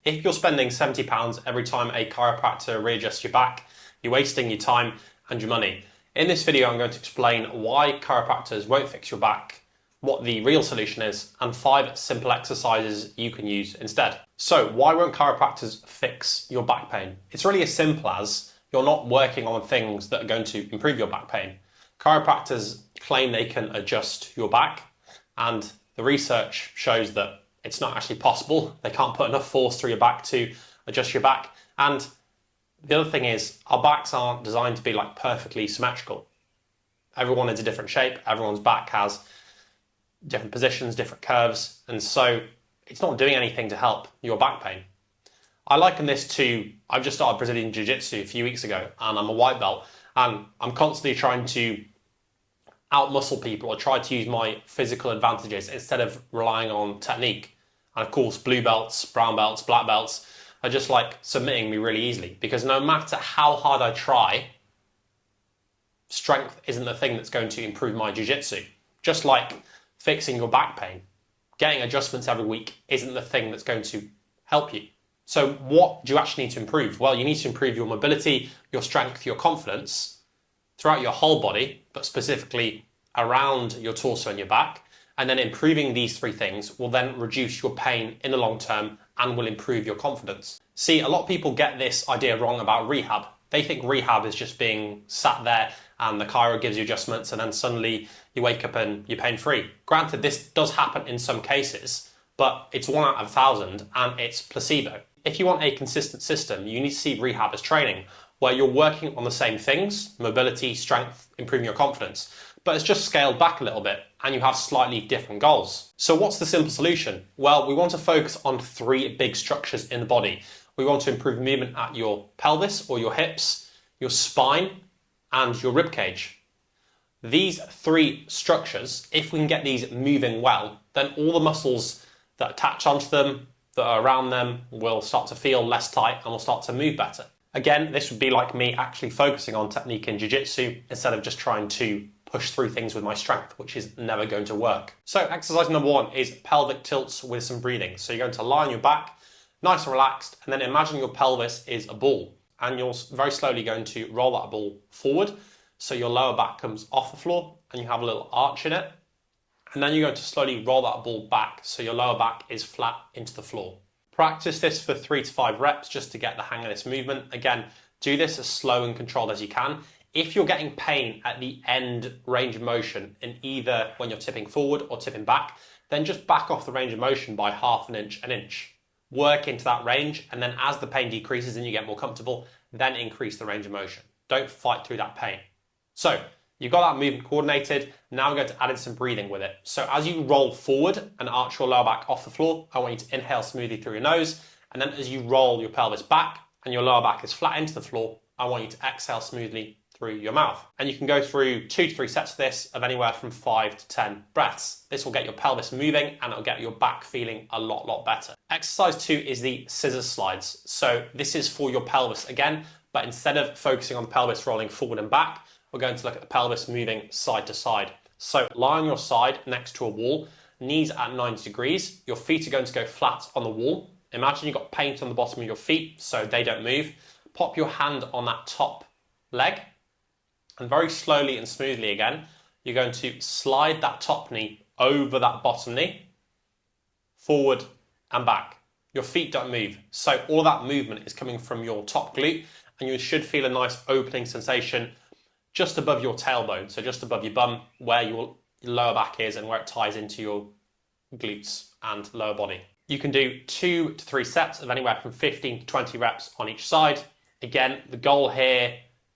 If you're spending £70 every time a chiropractor readjusts your back, you're wasting your time and your money. In this video, I'm going to explain why chiropractors won't fix your back, what the real solution is, and 5 simple exercises you can use instead. So why won't chiropractors fix your back pain? It's really as simple as you're not working on things that are going to improve your back pain. Chiropractors claim they can adjust your back, and the research shows that it's not actually possible. They can't put enough force through your back to adjust your back. And the other thing is, our backs aren't designed to be like perfectly symmetrical. Everyone is a different shape. Everyone's back has different positions, different curves. And so it's not doing anything to help your back pain. I liken this to, I've just started Brazilian Jiu-Jitsu a few weeks ago, and I'm a white belt, and I'm constantly trying to outmuscle people or try to use my physical advantages instead of relying on technique. And of course, blue belts, brown belts, black belts are just like submitting me really easily, because no matter how hard I try, strength isn't the thing that's going to improve my jiu-jitsu. Just like fixing your back pain, getting adjustments every week isn't the thing that's going to help you. So what do you actually need to improve? Well, you need to improve your mobility, your strength, your confidence throughout your whole body, but specifically around your torso and your back. And then improving these 3 things will then reduce your pain in the long term and will improve your confidence. See, a lot of people get this idea wrong about rehab. They think rehab is just being sat there and the chiro gives you adjustments and then suddenly you wake up and you're pain-free. Granted, this does happen in some cases, but it's 1 out of 1,000 and it's placebo. If you want a consistent system, you need to see rehab as training, where you're working on the same things, mobility, strength, improving your confidence, but it's just scaled back a little bit and you have slightly different goals. So what's the simple solution? Well, we want to focus on 3 big structures in the body. We want to improve movement at your pelvis or your hips, your spine, and your rib cage. These 3 structures, if we can get these moving well, then all the muscles that attach onto them, that are around them, will start to feel less tight and will start to move better. Again, this would be like me actually focusing on technique in jiu-jitsu instead of just trying to push through things with my strength, which is never going to work. So exercise number 1 is pelvic tilts with some breathing. So you're going to lie on your back, nice and relaxed, and then imagine your pelvis is a ball, and you're very slowly going to roll that ball forward. So your lower back comes off the floor and you have a little arch in it. And then you're going to slowly roll that ball back so your lower back is flat into the floor. Practice this for 3 to 5 reps just to get the hang of this movement. Again, do this as slow and controlled as you can. If you're getting pain at the end range of motion, in either when you're tipping forward or tipping back, then just back off the range of motion by ½ an inch. Work into that range, and then as the pain decreases and you get more comfortable, then increase the range of motion. Don't fight through that pain. So you've got that movement coordinated. Now we're going to add in some breathing with it. So as you roll forward and arch your lower back off the floor, I want you to inhale smoothly through your nose. And then as you roll your pelvis back and your lower back is flat into the floor, I want you to exhale smoothly through your mouth. And you can go through 2 to 3 sets of this of anywhere from 5 to 10 breaths. This will get your pelvis moving and it'll get your back feeling a lot better. Exercise 2 is the scissors slides. So this is for your pelvis again, but instead of focusing on the pelvis rolling forward and back, we're going to look at the pelvis moving side to side. So lie on your side next to a wall, knees at 90 degrees. Your feet are going to go flat on the wall. Imagine you've got paint on the bottom of your feet so they don't move. Pop your hand on that top leg, and very slowly and smoothly again, you're going to slide that top knee over that bottom knee, forward and back. Your feet don't move. So all that movement is coming from your top glute, and you should feel a nice opening sensation just above your tailbone, so just above your bum, where your lower back is and where it ties into your glutes and lower body. You can do 2 to 3 sets of anywhere from 15 to 20 reps on each side. Again, the goal here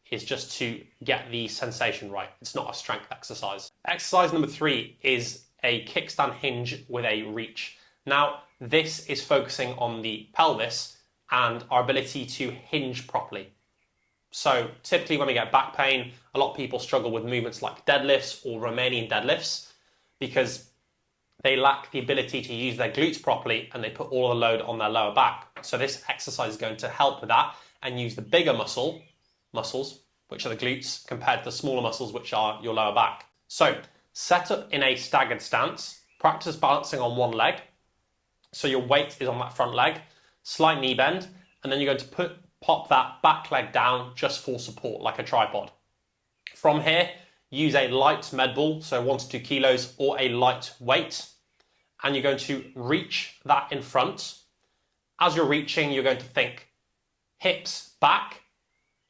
is just to get the sensation right. It's not a strength exercise. Exercise number 3 is a kickstand hinge with a reach. Now, this is focusing on the pelvis and our ability to hinge properly. So typically when we get back pain, a lot of people struggle with movements like deadlifts or Romanian deadlifts because they lack the ability to use their glutes properly and they put all the load on their lower back. So this exercise is going to help with that and use the bigger muscles, which are the glutes, compared to the smaller muscles, which are your lower back. So set up in a staggered stance, practice balancing on one leg. So your weight is on that front leg. slight knee bend, and then you're going to pop that back leg down just for support, like a tripod. From here, use a light med ball, so 1 to 2 kilos, or a light weight, and you're going to reach that in front. As you're reaching, you're going to think hips back,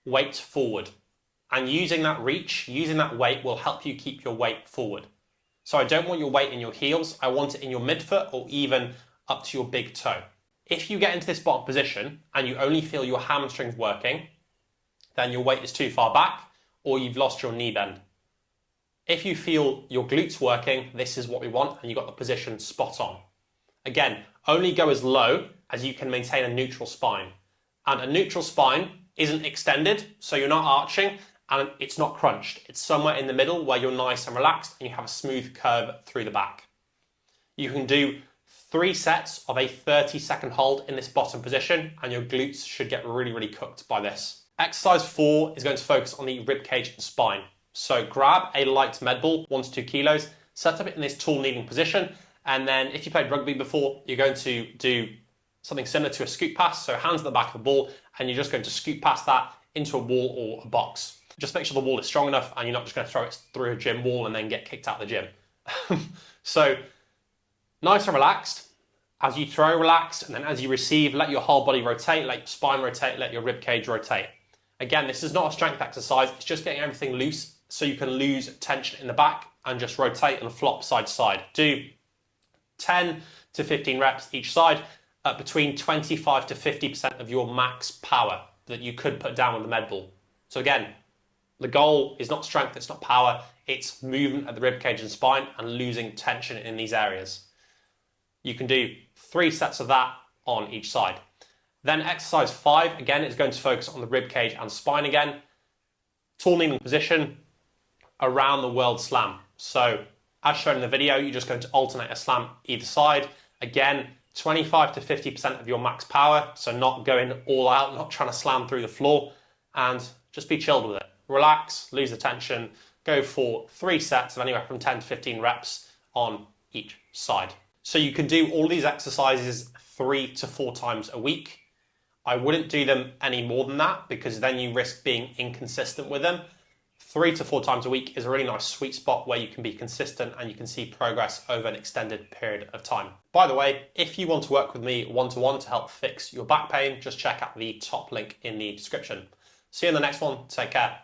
weight forward. And using that reach, using that weight will help you keep your weight forward. So I don't want your weight in your heels, I want it in your midfoot or even up to your big toe. If you get into this bottom position and you only feel your hamstrings working, then your weight is too far back or you've lost your knee bend. If you feel your glutes working, this is what we want and you've got the position spot on. Again, only go as low as you can maintain a neutral spine. And a neutral spine isn't extended, so you're not arching, and it's not crunched. It's somewhere in the middle where you're nice and relaxed and you have a smooth curve through the back. You can do 3 sets of a 30-second hold in this bottom position and your glutes should get really, really cooked by this. Exercise 4 is going to focus on the rib cage and spine. So grab a light med ball, 1 to 2 kilos, set up it in this tall kneeling position, and then if you played rugby before, you're going to do something similar to a scoop pass, so hands at the back of the ball, and you're just going to scoop past that into a wall or a box. Just make sure the wall is strong enough and you're not just going to throw it through a gym wall and then get kicked out of the gym. So nice and relaxed. As you throw, relaxed, and then as you receive, let your whole body rotate, let your spine rotate, let your rib cage rotate. Again, this is not a strength exercise, it's just getting everything loose so you can lose tension in the back and just rotate and flop side to side. Do 10 to 15 reps each side at between 25 to 50% of your max power that you could put down with the med ball. So again, the goal is not strength, it's not power, it's movement at the rib cage and spine and losing tension in these areas. You can do 3 sets of that on each side. Then exercise 5, again, is going to focus on the rib cage and spine again. Tall kneeling position, around the world slam. So as shown in the video, you're just going to alternate a slam either side. Again, 25 to 50% of your max power, so not going all out, not trying to slam through the floor, and just be chilled with it. Relax, lose the tension, go for 3 sets of anywhere from 10 to 15 reps on each side. So you can do all these exercises 3 to 4 times a week. I wouldn't do them any more than that because then you risk being inconsistent with them. 3 to 4 times a week is a really nice sweet spot where you can be consistent and you can see progress over an extended period of time. By the way, if you want to work with me one-to-one to help fix your back pain, just check out the top link in the description. See you in the next one. Take care.